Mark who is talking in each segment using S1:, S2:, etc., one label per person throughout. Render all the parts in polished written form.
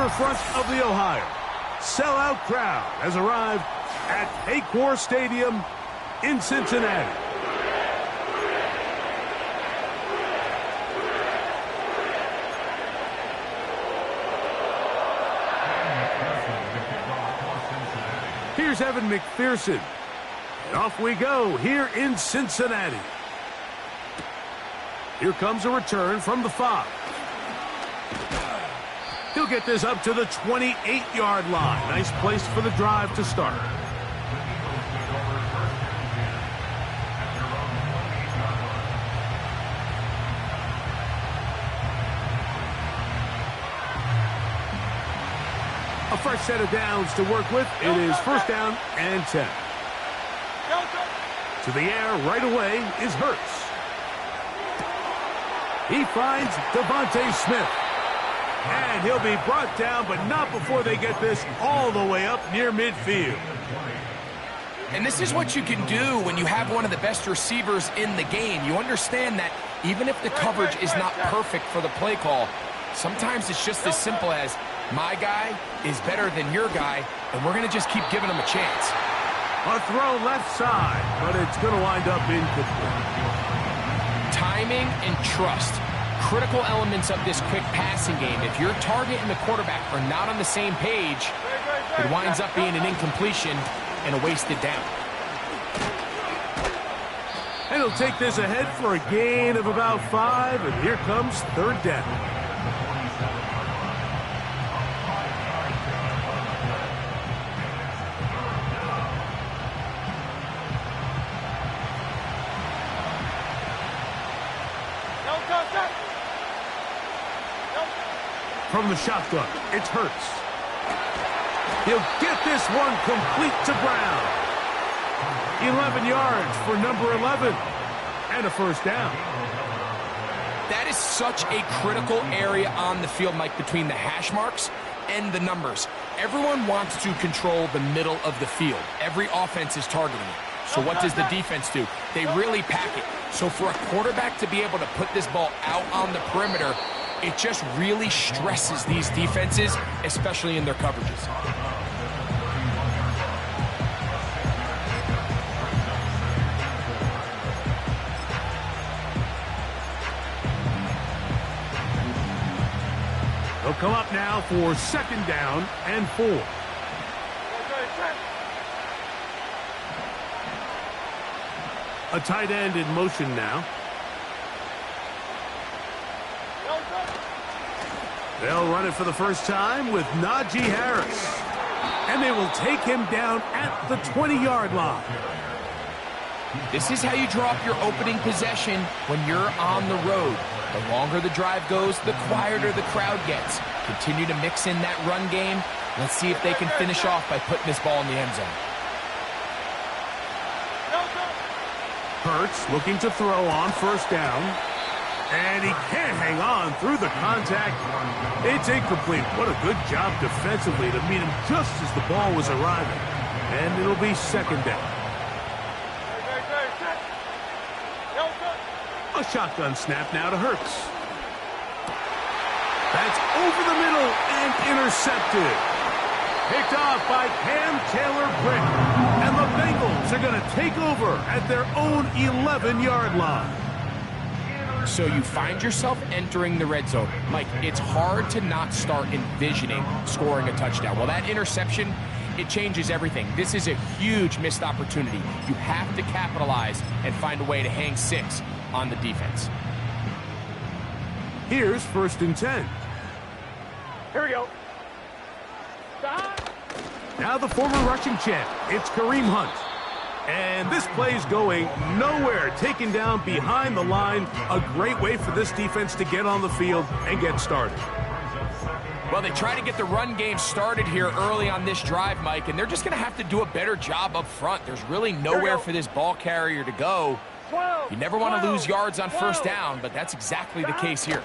S1: riverfront of the Ohio. Sellout crowd has arrived at Paycor Stadium in Cincinnati. Here's Evan McPherson. And off we go here in Cincinnati. Here comes a return from the 5. He'll get this up to the 28-yard line. Nice place for the drive to start. A fresh set of downs to work with. It is first down and 10. To the air right away is Hurts. He finds Devontae Smith. And he'll be brought down, but not before they get this all the way up near midfield.
S2: And this is what you can do when you have one of the best receivers in the game. You understand that even if the coverage is not perfect for the play call, sometimes it's just as simple as, my guy is better than your guy, and we're going to just keep giving him a chance.
S1: A throw left side, but it's going to wind up incomplete.
S2: Timing and trust. Critical elements of this quick passing game. If your target and the quarterback are not on the same page, it winds up being an incompletion and a wasted down.
S1: And he'll take this ahead for a gain of about 5, and here comes third down. From the shotgun, it's Hurts. He'll get this one complete to Brown. 11 yards for number 11. And a first down.
S2: That is such a critical area on the field, Mike, between the hash marks and the numbers. Everyone wants to control the middle of the field. Every offense is targeting it. So what does the defense do? They really pack it. So for a quarterback to be able to put this ball out on the perimeter, it just really stresses these defenses, especially in their coverages.
S1: They'll come up now for second down and 4. A tight end in motion now. They'll run it for the first time with Najee Harris. And they will take him down at the 20-yard line.
S2: This is how you draw up your opening possession when you're on the road. The longer the drive goes, the quieter the crowd gets. Continue to mix in that run game. Let's see if they can finish off by putting this ball in the end zone.
S1: Hurts looking to throw on first down. And he can't hang on through the contact. It's incomplete. What a good job defensively to meet him just as the ball was arriving. And it'll be second down. A shotgun snap now to Hurts. That's over the middle and intercepted. Picked off by Cam Taylor-Britt. And the Bengals are going to take over at their own 11-yard line.
S2: So you find yourself entering the red zone. Mike, it's hard to not start envisioning scoring a touchdown. Well, that interception, it changes everything. This is a huge missed opportunity. You have to capitalize and find a way to hang 6 on the defense.
S1: Here's first and 10.
S3: Here we go.
S1: Now the former rushing champ, it's Kareem Hunt. And this play's going nowhere, taken down behind the line. A great way for this defense to get on the field and get started.
S2: Well, they try to get the run game started here early on this drive, Mike, and they're just going to have to do a better job up front. There's really nowhere for this ball carrier to go. You never want to lose yards on first down, but that's exactly the case here.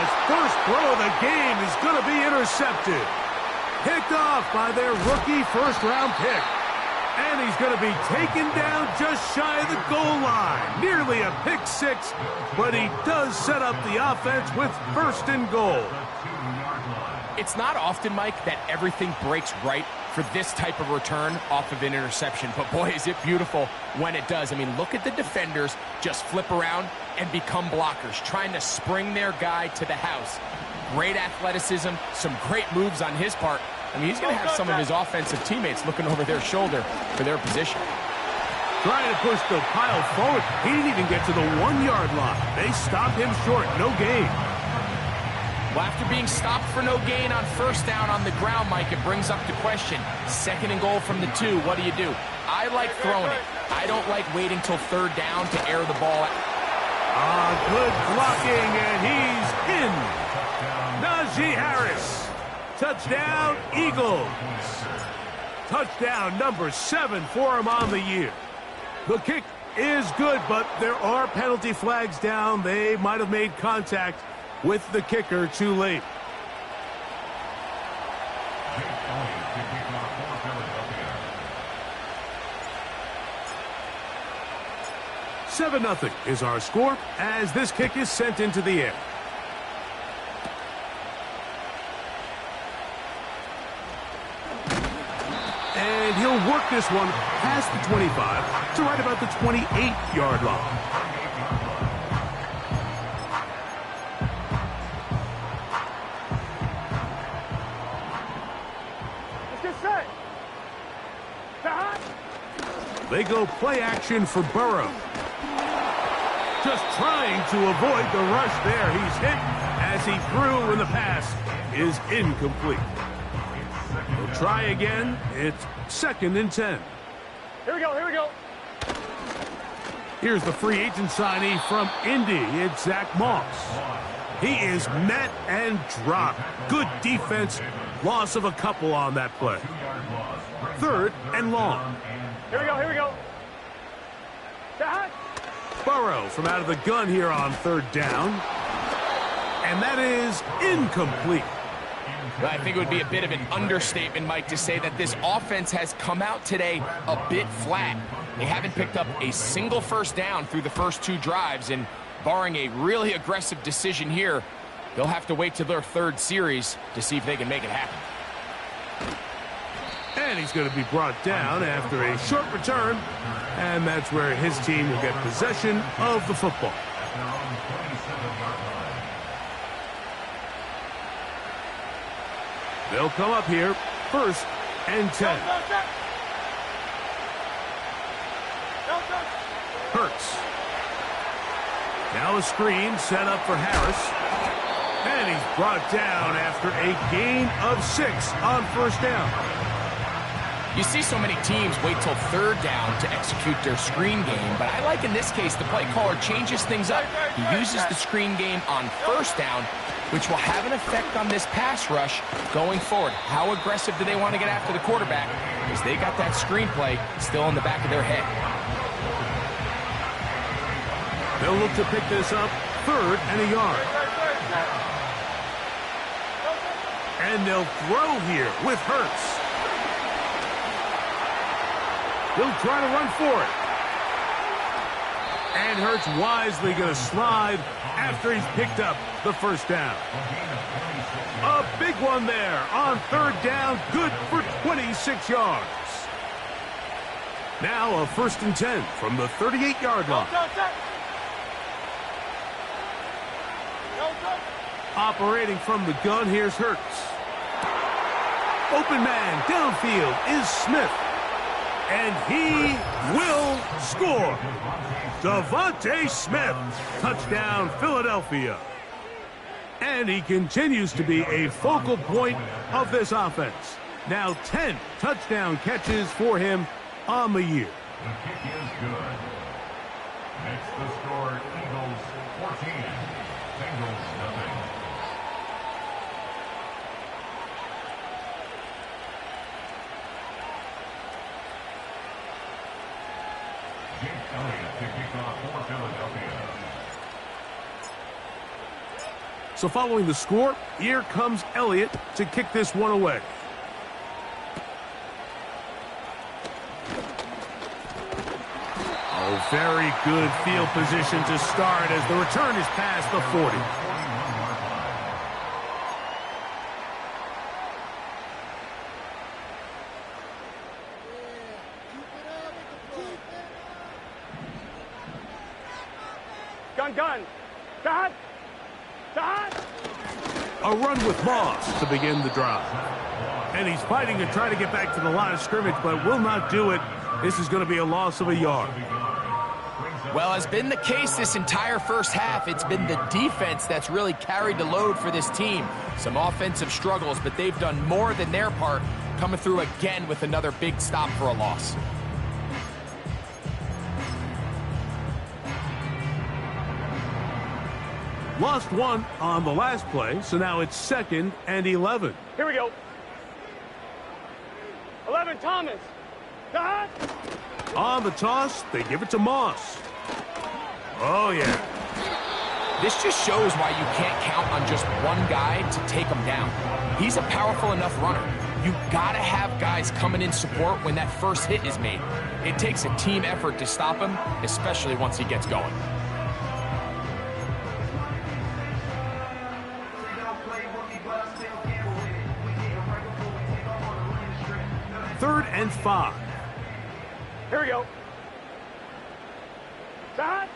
S1: His first throw of the game is going to be intercepted. Picked off by their rookie first-round pick. And he's going to be taken down just shy of the goal line. Nearly a pick six, but he does set up the offense with first and goal.
S2: It's not often, Mike, that everything breaks right for this type of return off of an interception. But boy, is it beautiful when it does. I mean, look at the defenders just flip around and become blockers, trying to spring their guy to the house. Great athleticism, some great moves on his part. I mean, he's going to have some of his offensive teammates looking over their shoulder for their position.
S1: Trying to push the pile forward. He didn't even get to the 1-yard line. They stopped him short. No gain.
S2: Well, after being stopped for no gain on first down on the ground, Mike, it brings up the question. 2nd and goal from the 2. What do? I like throwing it. I don't like waiting till 3rd down to air the ball.
S1: Good blocking, and he's in. Najee Harris. Touchdown, Eagles. Touchdown number 7 for him on the year. The kick is good, but there are penalty flags down. They might have made contact with the kicker too late. Seven 0 is our score as this kick is sent into the air. And he'll work this one past the 25 to right about the 28-yard line. They go play action for Burrow. Just trying to avoid the rush there. He's hit as he threw, and the pass is incomplete. He'll try again. It's 2nd and 10.
S3: Here we go.
S1: Here's the free agent signee from Indy. It's Zach Moss. He is met and dropped. Good defense. Loss of a couple on that play. 3rd and long.
S3: Here we go.
S1: Burrow from out of the gun here on 3rd down. And that is incomplete.
S2: I think it would be a bit of an understatement, Mike, to say that this offense has come out today a bit flat. They haven't picked up a single first down through the first 2 drives, and barring a really aggressive decision here, they'll have to wait till their 3rd series to see if they can make it happen.
S1: And he's going to be brought down after a short return, and that's where his team will get possession of the football. They'll come up here, 1st and 10. Hurts. Now a screen set up for Harris. And he's brought down after a gain of 6 on 1st down.
S2: You see so many teams wait till 3rd down to execute their screen game, but I like in this case the play caller changes things up. He uses the screen game on 1st down, which will have an effect on this pass rush going forward. How aggressive do they want to get after the quarterback? Because they got that screen play still in the back of their head.
S1: They'll look to pick this up 3rd and a yard. And they'll throw here with Hurts. He'll try to run for it. And Hurts wisely going to slide after he's picked up the 1st down. A big one there on 3rd down, good for 26 yards. Now a 1st and 10 from the 38-yard line. Operating from the gun, here's Hurts. Open man downfield is Smith. And he will score. Devontae Smith, touchdown Philadelphia. And he continues to be a focal point of this offense. Now 10 touchdown catches for him on the year.
S4: The kick is good. Next the score, Eagles 14, Bengals nothing. Elliott to kick off for Philadelphia.
S1: So following the score, here comes Elliott to kick this one away. Very good field position to start as the return is past the 40.
S3: Gun. Dot.
S1: A run with Moss to begin the drive. And he's fighting to try to get back to the line of scrimmage, but will not do it. This is going to be a loss of a yard.
S2: Well, has been the case this entire first half. It's been the defense that's really carried the load for this team. Some offensive struggles, but they've done more than their part, coming through again with another big stop for a loss.
S1: Lost one on the last play, so now it's 2nd and 11.
S3: Here we go. 11, Thomas. Dot.
S1: On the toss, they give it to Moss. Oh, yeah.
S2: This just shows why you can't count on just one guy to take him down. He's a powerful enough runner. You gotta have guys coming in support when that first hit is made. It takes a team effort to stop him, especially once he gets going.
S1: 3rd and 5.
S3: Here we go. Dot.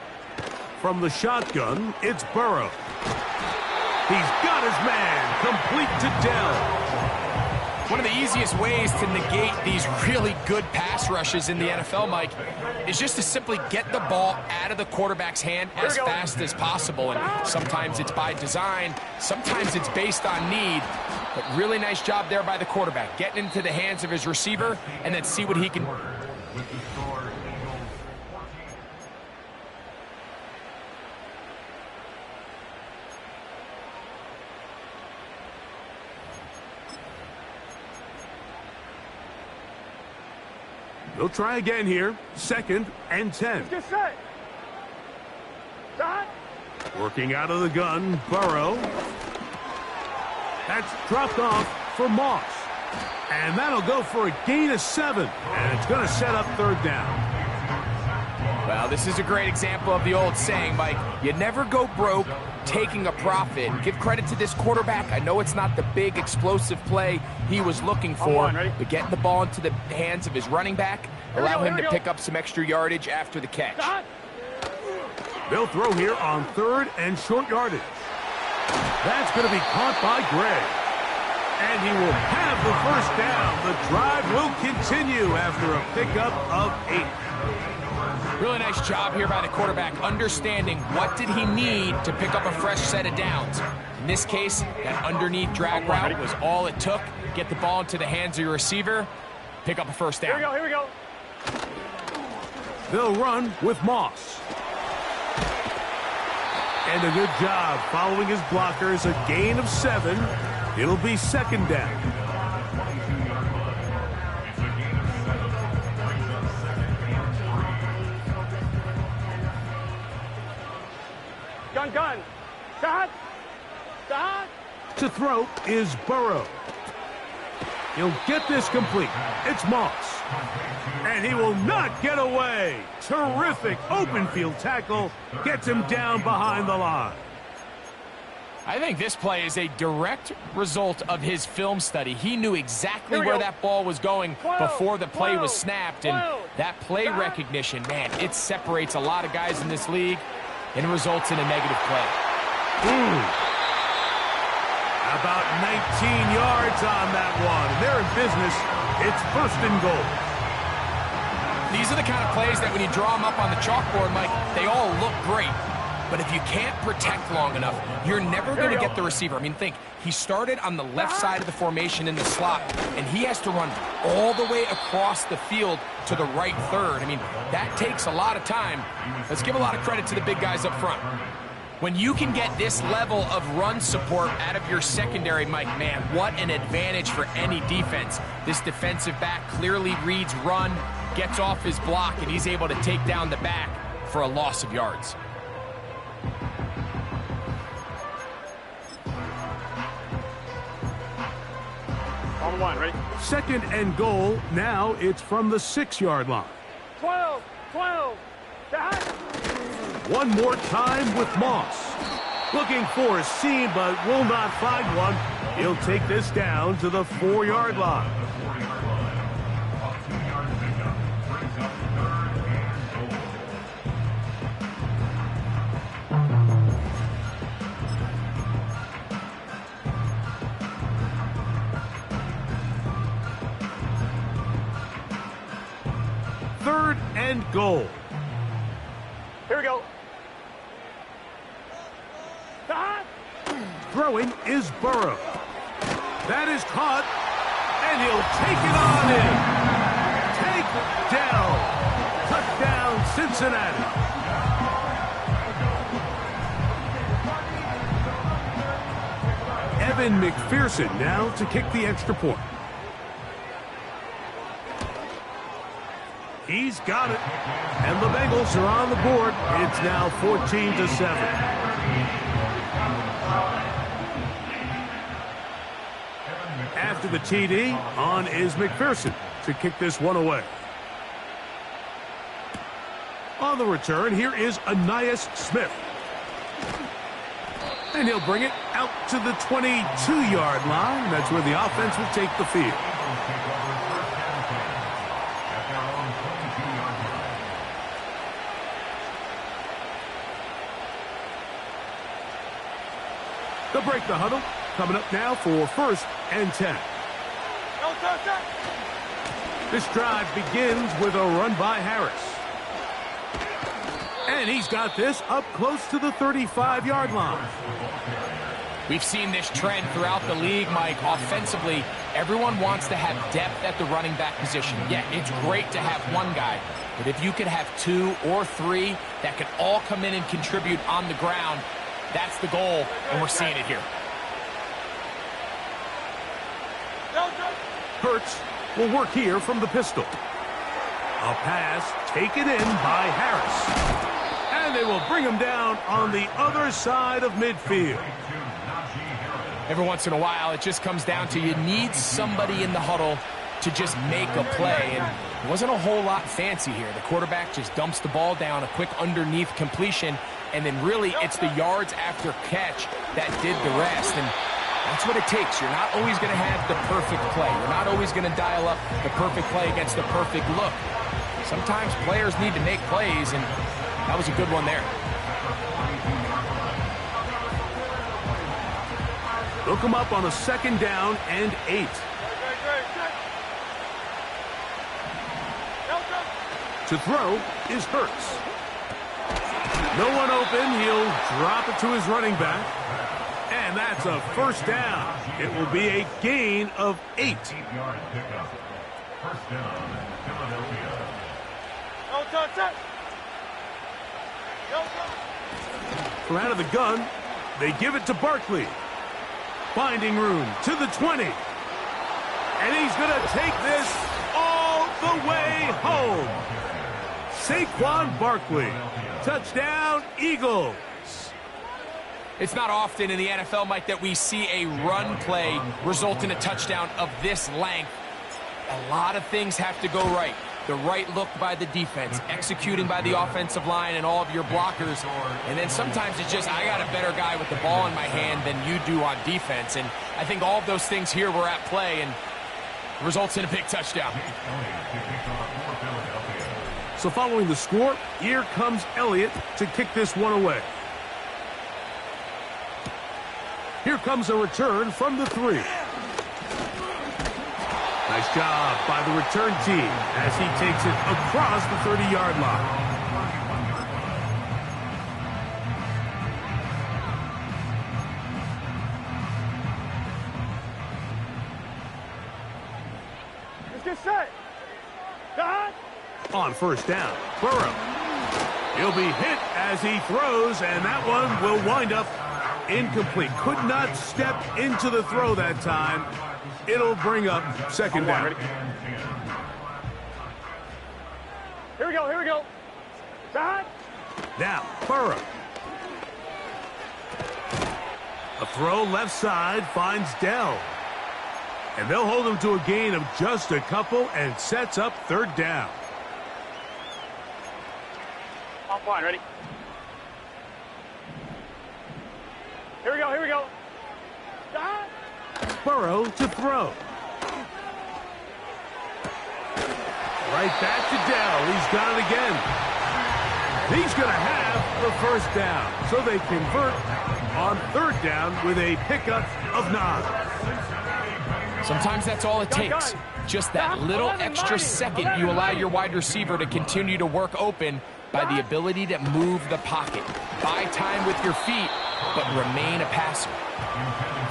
S1: From the shotgun, it's Burrow. He's got his man, complete to Dell.
S2: One of the easiest ways to negate these really good pass rushes in the NFL, Mike, is just to simply get the ball out of the quarterback's hand as fast as possible. And sometimes it's by design, sometimes it's based on need. But really nice job there by the quarterback, getting into the hands of his receiver and then see what he can.
S1: They'll try again here. 2nd and 10.
S3: Get set. Dot.
S1: Working out of the gun, Burrow. That's dropped off for Moss. And that'll go for a gain of 7. And it's going to set up 3rd down.
S2: Well, this is a great example of the old saying, Mike. You never go broke taking a profit. Give credit to this quarterback. I know it's not the big explosive play he was looking for, but getting the ball into the hands of his running back, allow him to pick up some extra yardage after the catch.
S1: They'll throw here on 3rd and short yardage. That's going to be caught by Gray. And he will have the first down. The drive will continue after a pickup of 8.
S2: Really nice job here by the quarterback, understanding what did he need to pick up a fresh set of downs. In this case, that underneath drag route was all it took. Get the ball into the hands of your receiver, pick up a first down.
S3: Here we go.
S1: They'll run with Moss. And a good job following his blockers, a gain of 7. It'll be 2nd down.
S3: Gun. Dot.
S1: To throw is Burrow. He'll get this complete. It's Moss. And he will not get away. Terrific open field tackle. Gets him down behind the line.
S2: I think this play is a direct result of his film study. He knew exactly where that ball was going before the play was snapped. And that play recognition, man, it separates a lot of guys in this league and results in a negative play.
S1: About 19 yards on that one. They're in business. It's 1st and goal.
S2: These are the kind of plays that when you draw them up on the chalkboard, Mike, they all look great. But if you can't protect long enough, you're never going to get the receiver. I mean, think, he started on the left side of the formation in the slot, and he has to run all the way across the field to the right third. I mean, that takes a lot of time. Let's give a lot of credit to the big guys up front. When you can get this level of run support out of your secondary, Mike, man, what an advantage for any defense. This defensive back clearly reads run, gets off his block, and he's able to take down the back for a loss of yards.
S3: On 1, ready?
S1: 2nd and goal. Now it's from the 6-yard line.
S3: 12. Cut.
S1: One more time with Moss. Looking for a seam, but will not find one. He'll take this down to the 4-yard line. Third and goal.
S3: Here we go. Cut.
S1: Throwing is Burrow. That is caught, and he'll take it on in. Take down. Touchdown, Cincinnati. Evan McPherson now to kick the extra point. He's got it. And the Bengals are on the board. It's now 14-7. After the TD, on is McPherson to kick this one away. On the return, here is Ainias Smith. And he'll bring it out to the 22-yard line. That's where the offense will take the field. They'll break the huddle. Coming up now for 1st and 10. This drive begins with a run by Harris. And he's got this up close to the 35-yard line.
S2: We've seen this trend throughout the league, Mike. Offensively, everyone wants to have depth at the running back position. Yeah, it's great to have one guy, but if you could have 2 or 3 that could all come in and contribute on the ground, that's the goal, and we're seeing it here.
S1: Hurts will work here from the pistol. A pass taken in by Harris. And they will bring him down on the other side of midfield.
S2: Every once in a while, it just comes down to you need somebody in the huddle to just make a play. And it wasn't a whole lot fancy here. The quarterback just dumps the ball down, a quick underneath completion, and then really it's the yards after catch that did the rest. And that's what it takes. You're not always going to have the perfect play. You're not always going to dial up the perfect play against the perfect look. Sometimes players need to make plays, and that was a good one there.
S1: Look him up on a 2nd down and 8. To throw is Hurts. No one open. He'll drop it to his running back. And that's a 1st down. It will be a gain of 8.
S4: 8-yard pickup. 1st down, Philadelphia.
S1: From out of the gun, they give it to Barkley. Finding room to the 20. And he's going to take this all the way home. Saquon Barkley. Touchdown, Eagles.
S2: It's not often in the NFL, Mike, that we see a run play result in a touchdown of this length. A lot of things have to go right. The right look by the defense, executing by the offensive line and all of your blockers. And then sometimes it's just, I got a better guy with the ball in my hand than you do on defense. And I think all of those things here were at play and results in a big touchdown.
S1: So following the score, here comes Elliott to kick this one away. Here comes a return from the 3. Nice job by the return team as he takes it across the 30-yard line.
S3: Let's get set. Cut.
S1: On 1st down, Burrow. He'll be hit as he throws, and that one will wind up incomplete. Could not step into the throw that time. It'll bring up 2nd down.
S3: Here we go, here we go. Cut.
S1: Now, Burrow. A throw left side finds Dell. And they'll hold him to a gain of just a couple and sets up 3rd down.
S3: Come on, ready? Here we go, here we go. Stop.
S1: Burrow to throw. Right back to Dell. He's got it again. He's going to have the first down. So they convert on third down with a pickup of 9.
S2: Sometimes that's all it takes. Just that little extra second you allow your wide receiver to continue to work open by the ability to move the pocket. Buy time with your feet, but remain a passer.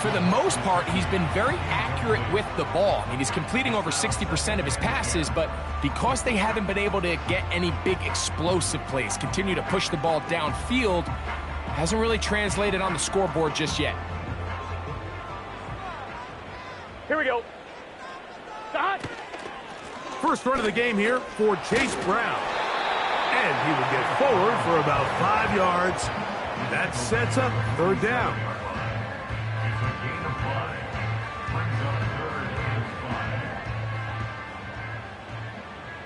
S2: For the most part, he's been very accurate with the ball. I mean, he's completing over 60% of his passes, but because they haven't been able to get any big explosive plays, continue to push the ball downfield, hasn't really translated on the scoreboard just yet.
S3: Here we go. Stop.
S1: First run of the game here for Chase Brown. And he will get forward for about 5 yards. That sets up third down.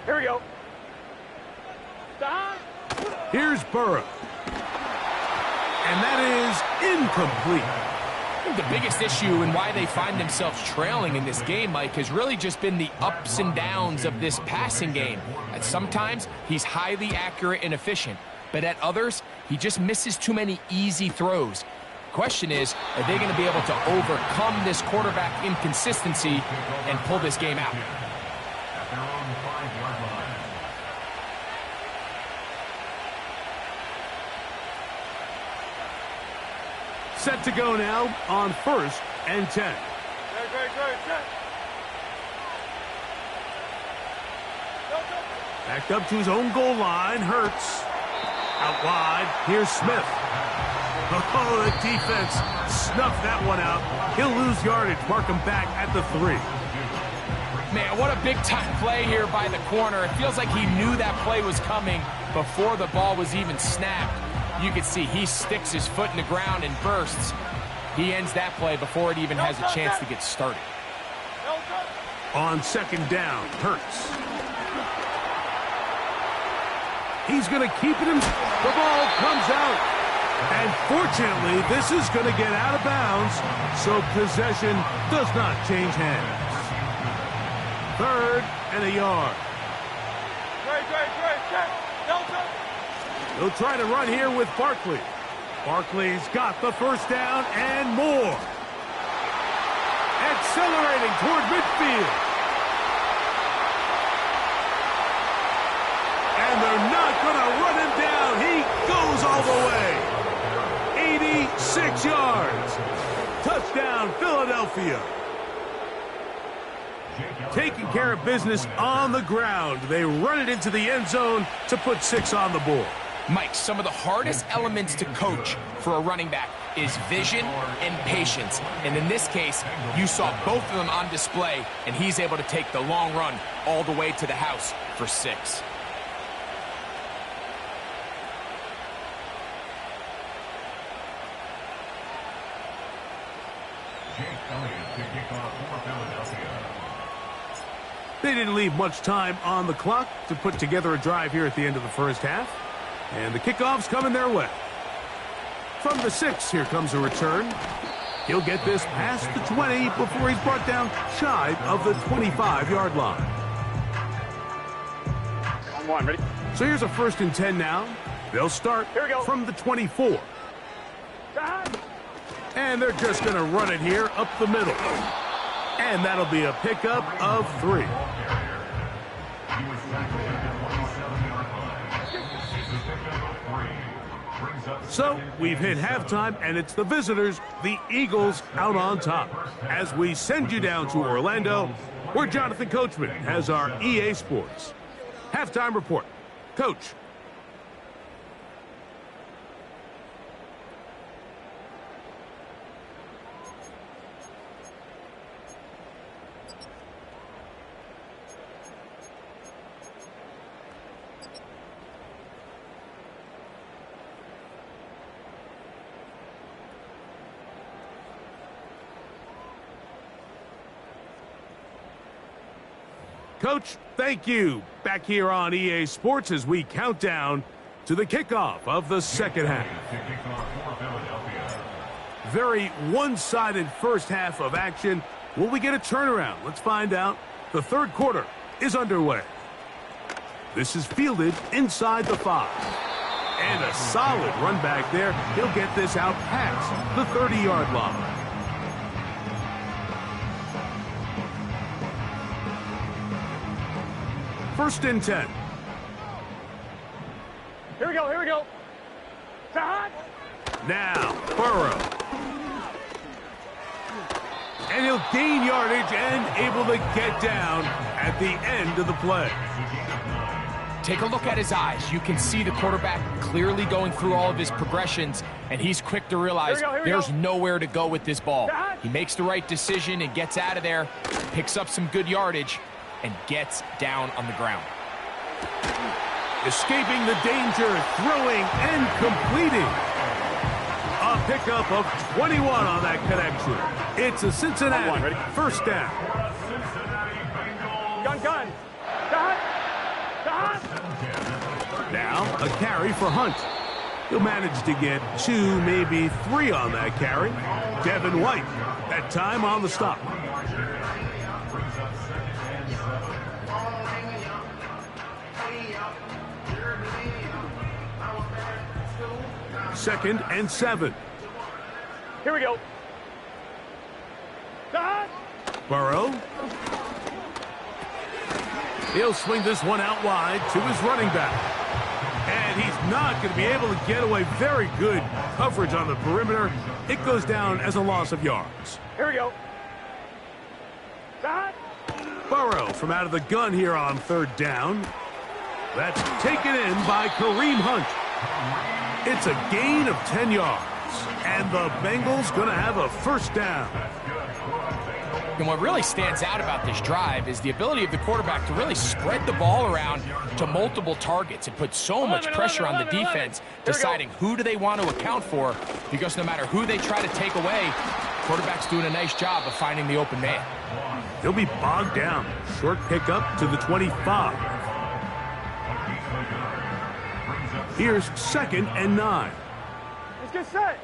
S3: Here we go. Stop.
S1: Here's Burrow. And that is incomplete.
S2: I think the biggest issue and why they find themselves trailing in this game, Mike, has really just been the ups and downs of this passing game. At sometimes, he's highly accurate and efficient, but at others, he just misses too many easy throws. Question is, are they going to be able to overcome this quarterback inconsistency and pull this game out?
S1: Set to go now on 1st and 10.
S3: Great.
S1: Backed up to his own goal line. Hurts. Out wide. Here's Smith. Oh, the defense snuffed that one out. He'll lose yardage. Mark him back at the 3.
S2: Man, what a big-time play here by the corner. It feels like he knew that play was coming before the ball was even snapped. You can see he sticks his foot in the ground and bursts. He ends that play before it even has a chance to get started.
S1: On 2nd down, Hurts. He's going to keep it in. The ball comes out. And fortunately, this is going to get out of bounds, so possession does not change hands. 3rd and a yard.
S3: Great.
S1: He'll try to run here with Barkley. Barkley's got the first down and more. Accelerating toward midfield. And they're not going to run him down. He goes all the way. 86 yards. Touchdown, Philadelphia. Taking care of business on the ground. They run it into the end zone to put 6 on the board.
S2: Mike, some of the hardest elements to coach for a running back is vision and patience. And in this case, you saw both of them on display, and he's able to take the long run all the way to the house for 6.
S1: They didn't leave much time on the clock to put together a drive here at the end of the first half. And the kickoff's coming their way. From the 6, here comes a return. He'll get this past the 20 before he's brought down shy of the 25-yard line.
S3: On 1, ready?
S1: So here's a 1st and 10 now. They'll start from the 24. And they're just going to run it here up the middle. And that'll be a pickup of 3. So we've hit halftime, and it's the visitors, the Eagles, out on top. As we send you down to Orlando, where Jonathan Coachman has our EA Sports halftime report. Coach. Coach, thank you. Back here on EA Sports as we count down to the kickoff of the second half. Very one-sided first half of action. Will we get a turnaround? Let's find out. The third quarter is underway. This is fielded inside the 5. And a solid run back there. He'll get this out past the 30-yard line. First and 10.
S3: Here we go, here we go. Hot.
S1: Now, Burrow. And he'll gain yardage and able to get down at the end of the play.
S2: Take a look at his eyes. You can see the quarterback clearly going through all of his progressions, and he's quick to realize there's nowhere to go with this ball. He makes the right decision and gets out of there, picks up some good yardage, and gets down on the ground.
S1: Escaping the danger, throwing and completing. A pickup of 21 on that connection. It's a Cincinnati first down.
S3: Gun.
S1: Now a carry for Hunt. He'll manage to get 2, maybe 3 on that carry. Devin White, that time on the stop. Second and 7.
S3: Here we go.
S1: Burrow. He'll swing this one out wide to his running back. And he's not going to be able to get away. Very good coverage on the perimeter. It goes down as a loss of yards.
S3: Here we go.
S1: Burrow from out of the gun here on third down. That's taken in by Kareem Hunt. It's a gain of 10 yards. And the Bengals going to have a first down.
S2: And what really stands out about this drive is the ability of the quarterback to really spread the ball around to multiple targets. It puts so much pressure on the defense, deciding who do they want to account for, because no matter who they try to take away, quarterback's doing a nice job of finding the open man.
S1: He'll be bogged down. Short pickup to the 25. Here's second and 9.
S3: Let's get set.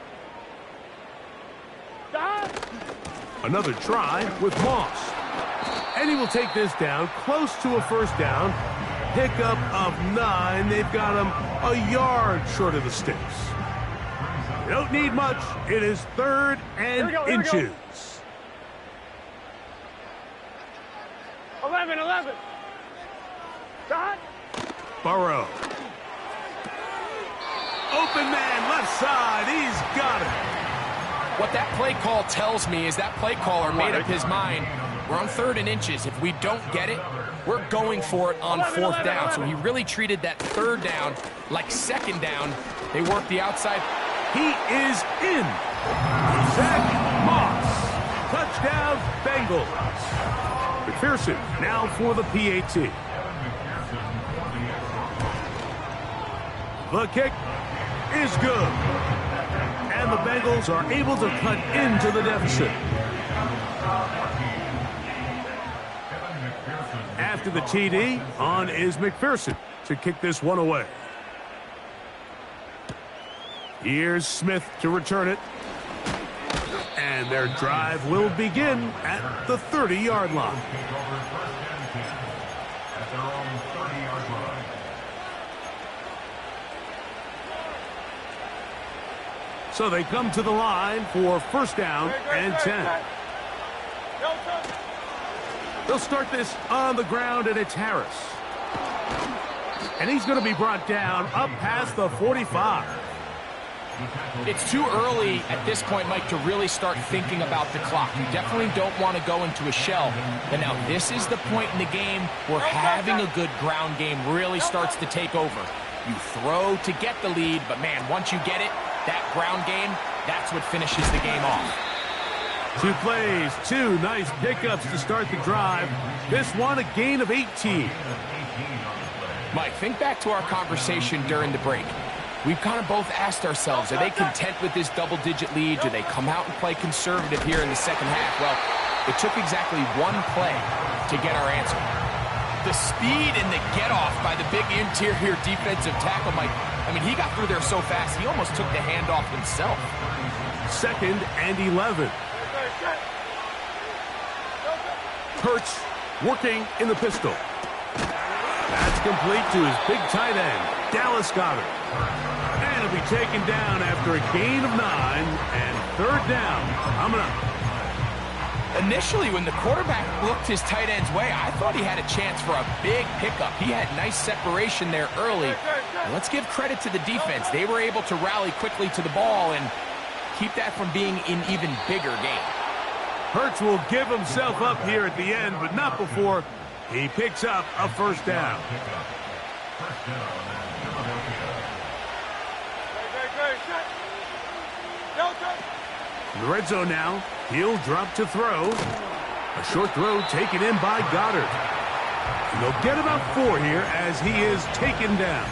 S1: Another try with Moss. And he will take this down close to a first down. Pickup of 9. They've got him a yard short of the sticks. They don't need much. It is third and inches.
S3: 11.
S1: Burrow. Open man, left side. He's got it.
S2: What that play call tells me is that play caller made up his mind. We're on third and inches. If we don't get it, we're going for it on fourth down. So he really treated that third down like second down. They work the outside.
S1: He is in. Zach Moss. Touchdown, Bengals. McPherson now for the PAT. The kick is good. And the Bengals are able to cut into the deficit. After the TD, on is McPherson to kick this one away. Here's Smith to return it. And their drive will begin at the 30-yard line. So they come to the line for first down and 10. They'll start this on the ground, and it's Harris. And he's going to be brought down up past the 45.
S2: It's too early at this point, Mike, to really start thinking about the clock. You definitely don't want to go into a shell. But now this is the point in the game where having a good ground game really starts to take over. You throw to get the lead, but man, once you get it, that ground game, that's what finishes the game off.
S1: 2 plays, 2 nice pickups to start the drive. This one, a gain of 18.
S2: Mike, think back to our conversation during the break. We've kind of both asked ourselves, are they content with this double-digit lead? Do they come out and play conservative here in the second half? Well, it took exactly one play to get our answer. The speed and the get-off by the big interior defensive tackle, Mike, I mean, he got through there so fast, he almost took the handoff himself.
S1: 2nd and 11. Hurts working in the pistol. That's complete to his big tight end, Dallas Goedert. And he'll be taken down after a gain of 9 and 3rd down. Coming up.
S2: Initially, when the quarterback looked his tight end's way, I thought he had a chance for a big pickup. He had nice separation there early. And let's give credit to the defense. They were able to rally quickly to the ball and keep that from being an even bigger game.
S1: Hurts will give himself up here at the end, but not before he picks up a 1st down. In the red zone now, he'll drop to throw. A short throw taken in by Goddard. And they'll get about 4 here as he is taken down.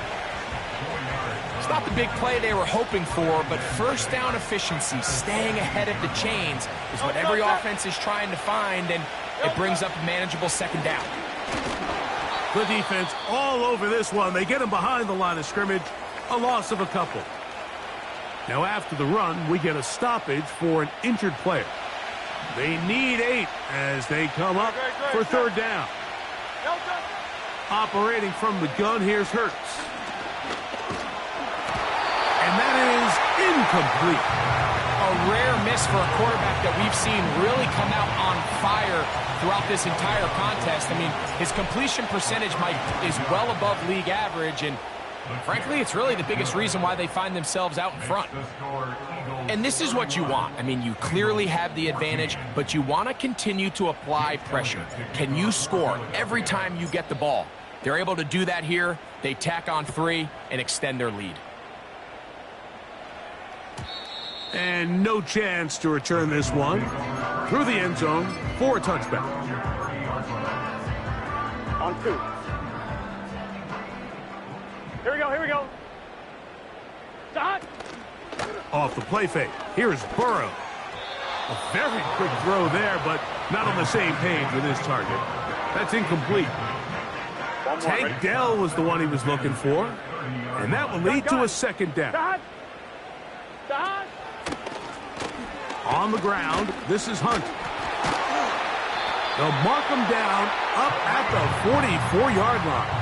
S2: It's not the big play they were hoping for, but 1st down efficiency, staying ahead of the chains, is what every offense is trying to find, and it brings up a manageable 2nd down.
S1: The defense all over this one. They get him behind the line of scrimmage. A loss of a couple. Now after the run, we get a stoppage for an injured player. They need 8 as they come up for 3rd down. Operating from the gun, here's Hurts. And that is incomplete.
S2: A rare miss for a quarterback that we've seen really come out on fire throughout this entire contest. I mean, his completion percentage is well above league average, and frankly, it's really the biggest reason why they find themselves out in front. And this is what you want. I mean, you clearly have the advantage, but you want to continue to apply pressure. Can you score every time you get the ball? They're able to do that here. They tack on 3 and extend their lead.
S1: And no chance to return this one through the end zone for a touchback.
S3: On 2. Here we go, here we go. Stop.
S1: Off the play fake. Here's Burrow. A very quick throw there, but not on the same page with his target. That's incomplete. Tank Dell was the one he was looking for. And that will lead to a 2nd down. On the ground, this is Hunt. They'll mark him down up at the 44-yard line.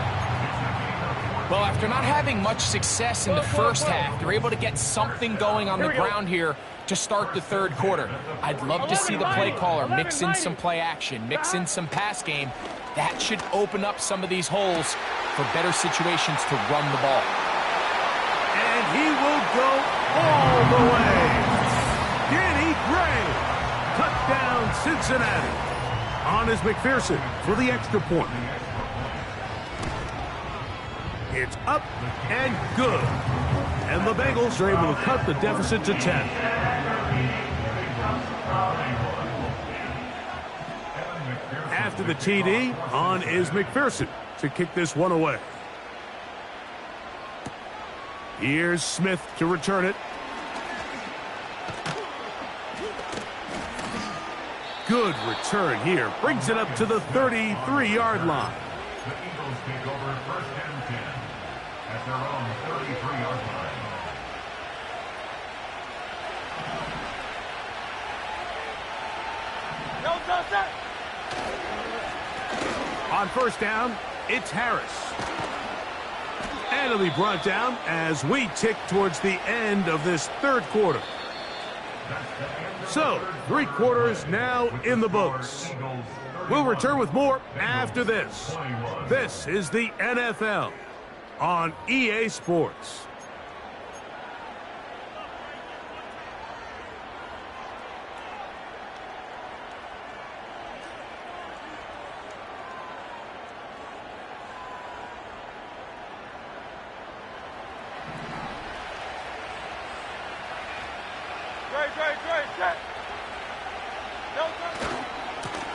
S2: Well, after not having much success in the first half, they're able to get something going on the ground here to start the 3rd quarter. I'd love to see the play caller mix in some play action, mix in some pass game. That should open up some of these holes for better situations to run the ball.
S1: And he will go all the way. Danny Gray, touchdown Cincinnati. On is McPherson for the extra point. It's up and good. And the Bengals are able to cut the deficit to 10. After the TD, on is McPherson to kick this one away. Here's Smith to return it. Good return here. Brings it up to the 33-yard line.
S4: The Eagles take over 1st and 10 at their own 33-yard line.
S1: On 1st down, it's Harris. And it'll be brought down as we tick towards the end of this 3rd quarter. So, 3 quarters now in the books. We'll return with more after this. This is the NFL on EA Sports.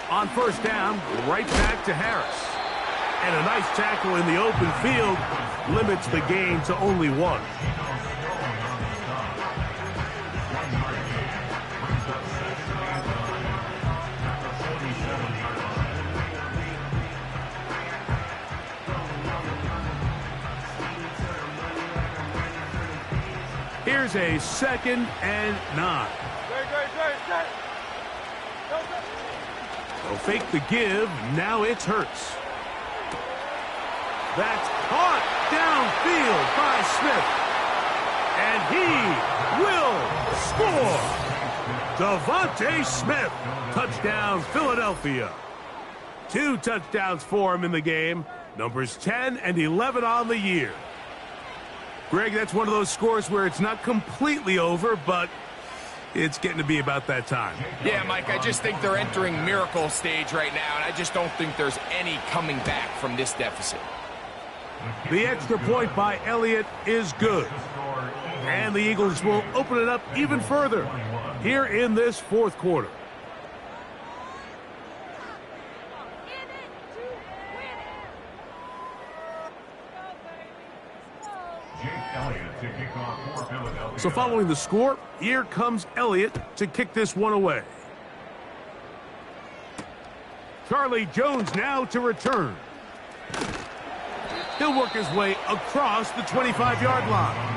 S1: On 1st down, right back to Harris. And a nice tackle in the open field limits the gain to only 1. Here's a 2nd and 9. They'll fake the give. Now it's Hurts. That's caught downfield by Smith. And he will score. Devontae Smith. Touchdown, Philadelphia. 2 touchdowns for him in the game. Numbers 10 and 11 on the year. Greg, that's one of those scores where it's not completely over, but it's getting to be about that time.
S2: Yeah, Mike, I just think they're entering miracle stage right now, and I just don't think there's any coming back from this deficit.
S1: The extra point by Elliott is good. And the Eagles will open it up even further here in this 4th quarter. So following the score, here comes Elliott to kick this one away. Charlie Jones now to return. He'll work his way across the 25-yard line.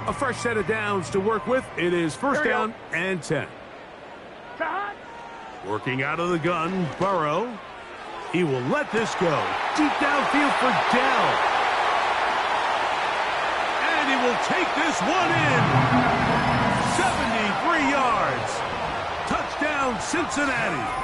S1: A fresh set of downs to work with. It is 1st down and 10. Working out of the gun, Burrow. He will let this go. Deep downfield for Dell. And he will take this one in. 73 yards. Touchdown, Cincinnati.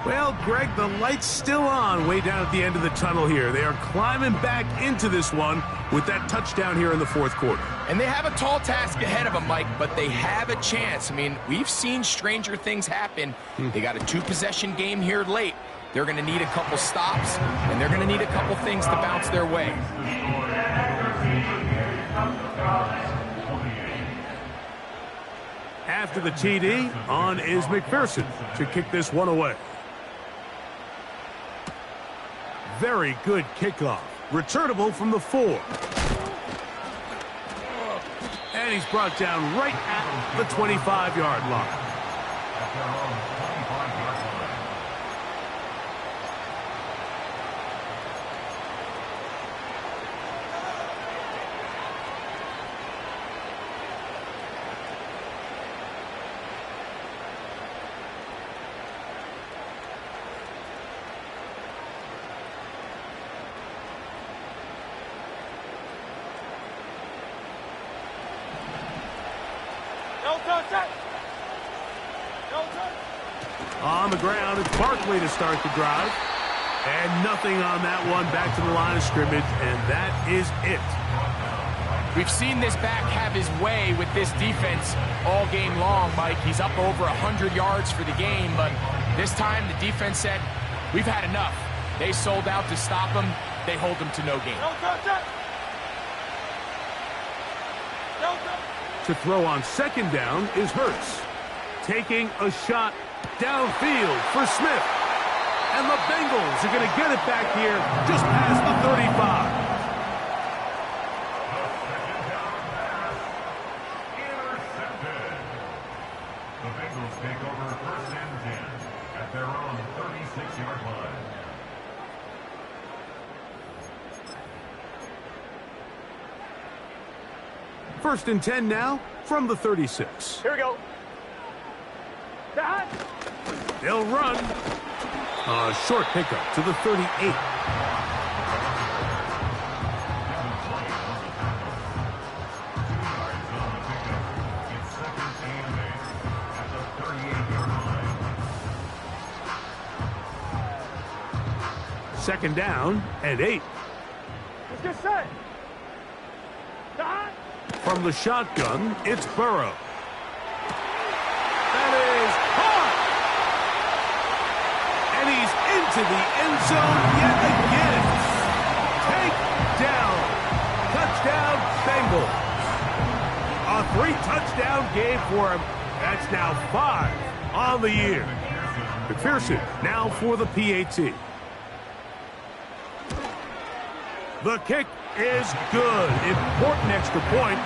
S1: Well, Greg, the light's still on way down at the end of the tunnel here. They are climbing back into this one with that touchdown here in the 4th quarter.
S2: And they have a tall task ahead of them, Mike, but they have a chance. I mean, we've seen stranger things happen. They got a 2-possession game here late. They're going to need a couple stops, and they're going to need a couple things to bounce their way.
S1: After the TD, on is McPherson to kick this one away. Very good kickoff. Returnable from the 4. And he's brought down right at the 25-yard line. On the ground, it's Barkley to start the drive. And nothing on that one. Back to the line of scrimmage, and that is it.
S2: We've seen this back have his way with this defense all game long, Mike. He's up over 100 yards for the game, but this time the defense said, we've had enough. They sold out to stop him. They hold him to no gain.
S1: To throw on 2nd down is Hurts. Taking a shot downfield for Smith. And the Bengals are going to get it back here just past the 35.
S4: Intercepted. The Bengals take over 1st and 10 at their own 36-yard line.
S1: First and 10 now from the 36.
S3: Here we go.
S1: They'll run. A short pickup to the 38. Second down and 8.
S3: Let's get set.
S1: From the shotgun, it's Burrow. That is caught! And he's into the end zone yet again. Take down. Touchdown, Bengals. A 3-touchdown game for him. That's now 5 on the year. McPherson now for the PAT. The kick is good. Important extra point.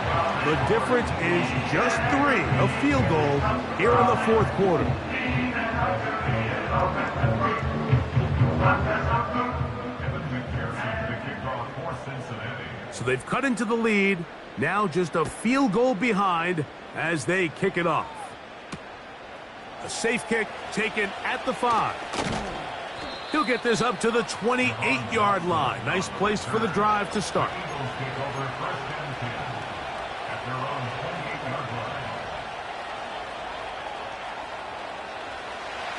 S1: The difference is just 3, a field goal here in the fourth quarter. So they've cut into the lead. Now just a field goal behind as they kick it off. A safe kick taken at the 5. He'll get this up to the 28-yard line. Nice place for the drive to start.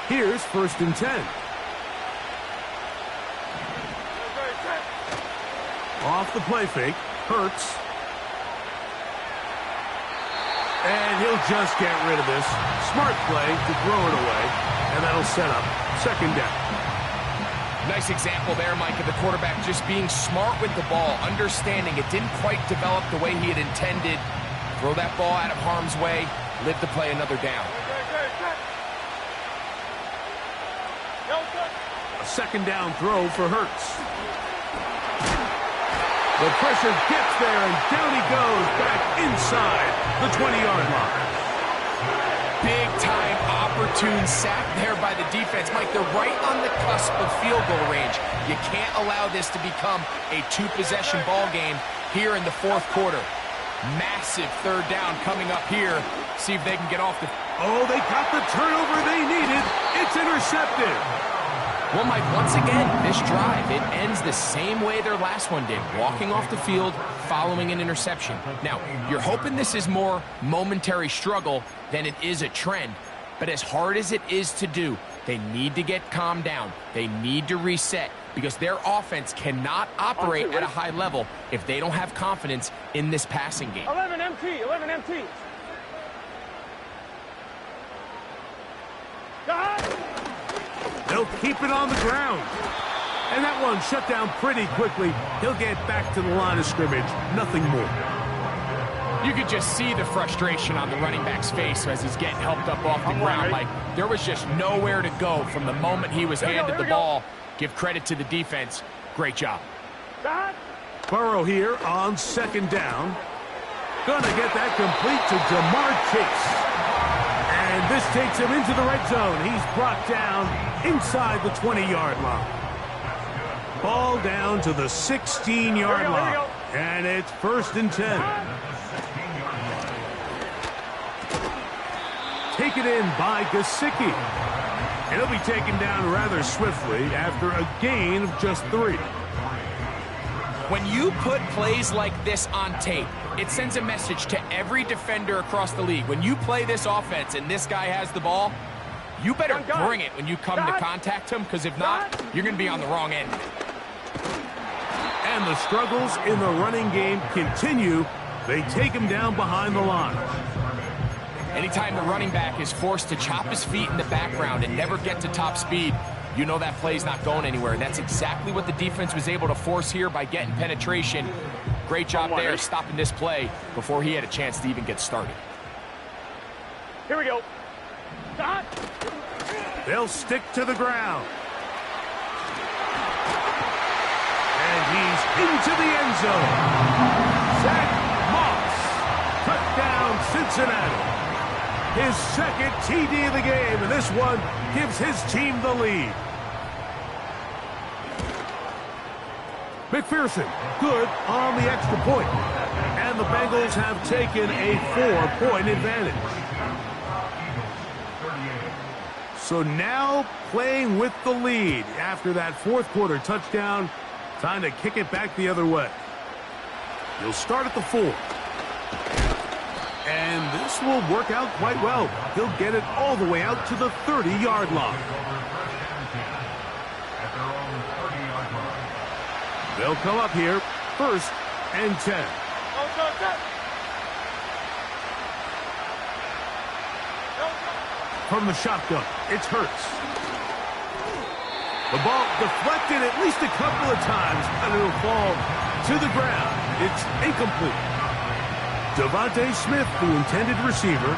S1: Here's 1st and 10. Off the play fake. Hurts. And he'll just get rid of this. Smart play to throw it away. And that'll set up 2nd down.
S2: Nice example there, Mike, of the quarterback just being smart with the ball, understanding it didn't quite develop the way he had intended. Throw that ball out of harm's way, live to play another down.
S1: A 2nd down throw for Hurts. The pressure gets there, and down he goes back inside the 20-yard line.
S2: Big-time opportune sack there by the defense. Mike, they're right on the cusp of field goal range. You can't allow this to become a 2-possession ball game here in the fourth quarter. Massive 3rd down coming up here. See if they can get off the...
S1: Oh, they got the turnover they needed. It's intercepted.
S2: Well, Mike, once again, this drive, it ends the same way their last one did, walking off the field, following an interception. Now, you're hoping this is more momentary struggle than it is a trend, but as hard as it is to do, they need to get calmed down. They need to reset because their offense cannot operate at a high level if they don't have confidence in this passing game.
S3: 11 MT, 11 MT.
S1: They'll keep it on the ground. And that one shut down pretty quickly. He'll get back to the line of scrimmage. Nothing more.
S2: You could just see the frustration on the running back's face as he's getting helped up off the ground. Like there was just nowhere to go from the moment he was handed the ball. Give credit to the defense. Great job.
S1: Burrow here on 2nd down. Gonna get that complete to Jamar Chase. And this takes him into the red zone. He's brought down inside the 20-yard line. Ball down to the 16-yard line. And it's 1st and 10. Taken in by Gesicki. And he'll be taken down rather swiftly after a gain of just 3.
S2: When you put plays like this on tape, it sends a message to every defender across the league. When you play this offense and this guy has the ball, you better bring it when you come to contact him, because if not, you're going to be on the wrong end.
S1: And the struggles in the running game continue. They take him down behind the line.
S2: Anytime the running back is forced to chop his feet in the background and never get to top speed, you know that play's not going anywhere. That's exactly what the defense was able to force here by getting penetration. Great job there stopping this play before he had a chance to even get started.
S3: Here we go.
S1: They'll stick to the ground. And he's into the end zone. Zach Moss. Touchdown, Cincinnati. His 2nd TD of the game, and this one gives his team the lead. McPherson, good on the extra point. And the Bengals have taken a 4-point advantage. So now playing with the lead after that fourth quarter touchdown. Time to kick it back the other way. He'll start at the 4. And this will work out quite well. He'll get it all the way out to the 30-yard line. They'll come up here, 1st and 10. From the shotgun, it's Hurts. The ball deflected at least a couple of times, and it'll fall to the ground. It's incomplete. Devontae Smith, the intended receiver,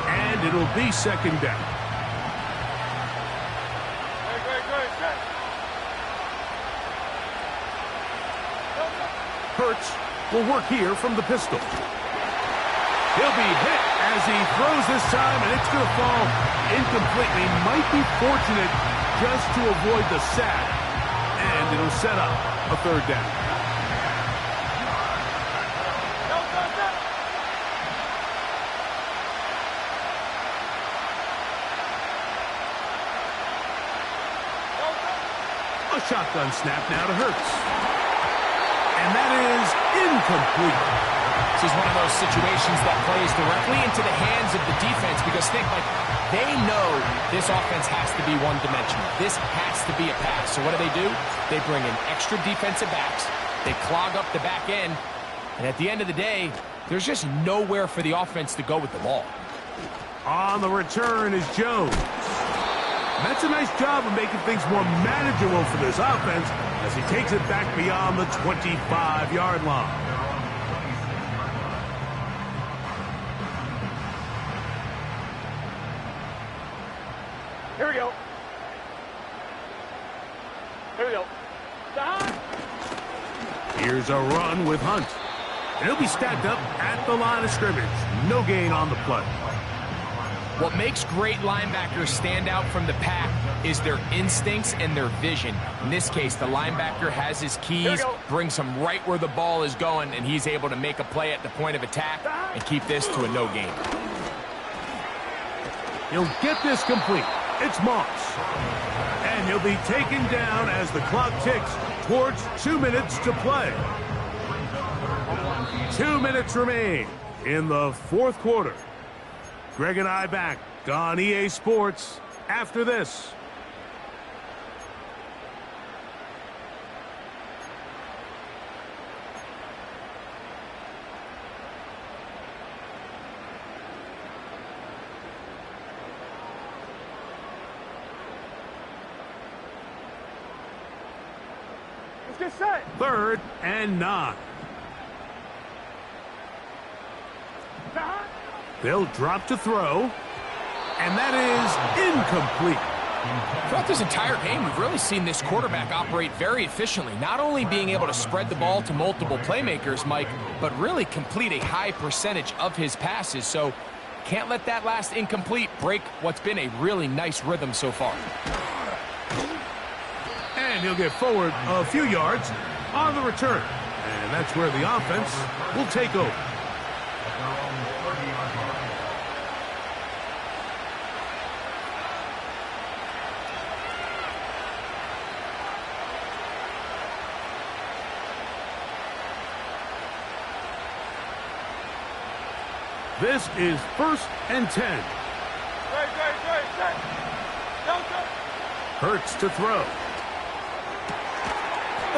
S1: and it'll be 2nd down. Hurts will work here from the pistol. He'll be hit as he throws this time, and it's going to fall incompletely. Might be fortunate just to avoid the sack, and it'll set up a third down. A shotgun snap now to Hurts. And that is incomplete.
S2: This is one of those situations that plays directly into the hands of the defense because they know this offense has to be one-dimensional. This has to be a pass. So what do? They bring in extra defensive backs. They clog up the back end. And at the end of the day, there's just nowhere for the offense to go with the ball.
S1: On the return is Jones. That's a nice job of making things more manageable for this offense as he takes it back beyond the 25-yard line.
S3: Here we go. Here we go.
S1: Here's a run with Hunt. And he'll be stacked up at the line of scrimmage. No gain on the play.
S2: What makes great linebackers stand out from the pack is their instincts and their vision. In this case, the linebacker has his keys, brings him right where the ball is going, and he's able to make a play at the point of attack and keep this to a no gain.
S1: He'll get this complete. It's Moss. And he'll be taken down as the clock ticks towards 2 minutes to play. 2 minutes remain in the fourth quarter. Greg and I back on EA Sports after this.
S3: Let's get set.
S1: 3rd and 9. They'll drop to throw, and that is incomplete.
S2: Throughout this entire game, we've really seen this quarterback operate very efficiently, not only being able to spread the ball to multiple playmakers, Mike, but really complete a high percentage of his passes. So can't let that last incomplete break what's been a really nice rhythm so far.
S1: And he'll get forward a few yards on the return. And that's where the offense will take over. This is 1st and 10. Hurts to throw.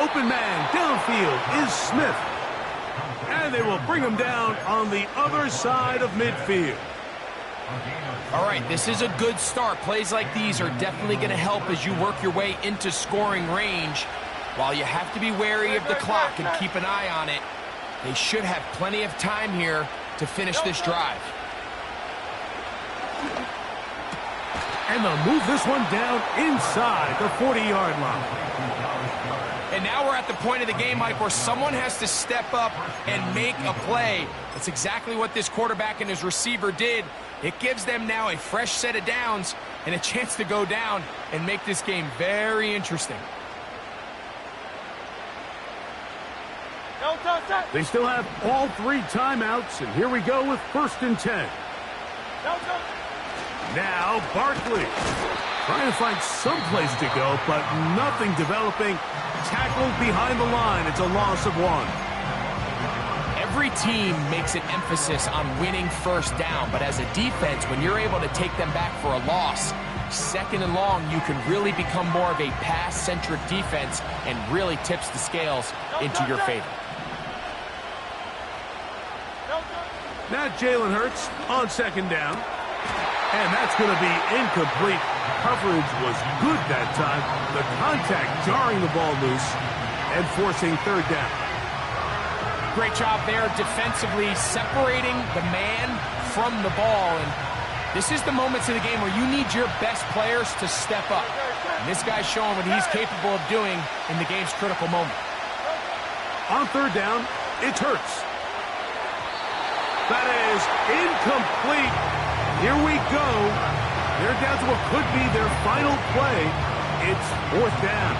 S1: Open man downfield is Smith. And they will bring him down on the other side of midfield.
S2: All right, this is a good start. Plays like these are definitely going to help as you work your way into scoring range. While you have to be wary of the clock and keep an eye on it, they should have plenty of time here to finish this drive.
S1: And they'll move this one down inside the 40-yard line.
S2: And now we're at the point of the game, Mike, where someone has to step up and make a play. That's exactly what this quarterback and his receiver did. It gives them now a fresh set of downs and a chance to go down and make this game very interesting.
S1: They still have all 3 timeouts, and here we go with 1st and 10. Now Barkley trying to find some place to go, but nothing developing. Tackled behind the line. It's a loss of 1.
S2: Every team makes an emphasis on winning first down, but as a defense, when you're able to take them back for a loss, 2nd and long, you can really become more of a pass-centric defense and really tips the scales into your favor.
S1: Now Jalen Hurts on 2nd down. And that's going to be incomplete. Coverage was good that time. The contact jarring the ball loose and forcing 3rd down.
S2: Great job there defensively, separating the man from the ball. And this is the moments of the game where you need your best players to step up. And this guy's showing what he's capable of doing in the game's critical moment.
S1: On third down, it's Hurts. That is incomplete. Here we go. They're down to what could be their final play. It's fourth down.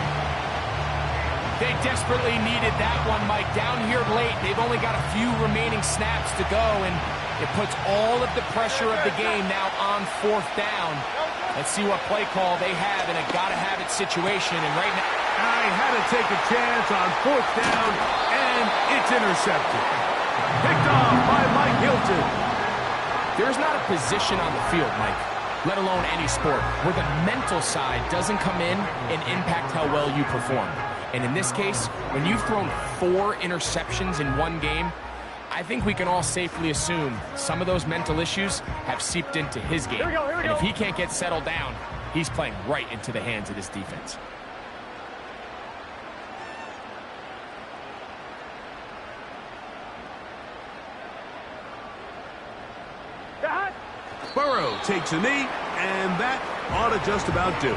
S2: They desperately needed that one, Mike. Down here late, they've only got a few remaining snaps to go, and it puts all of the pressure of the game now on fourth down. Let's see what play call they have in a gotta-have-it situation. And right now,
S1: I had to take a chance on fourth down, and it's intercepted. Picked off by Mike Hilton.
S2: there's not a position on the field, Mike, let alone any sport, where the mental side doesn't come in and impact how well you perform. And in this case, when you've thrown 4 interceptions in one game, I think we can all safely assume some of those mental issues have seeped into his game. And if he can't get settled down, he's playing right into the hands of this defense.
S1: Burrow takes a knee, and that ought to just about do.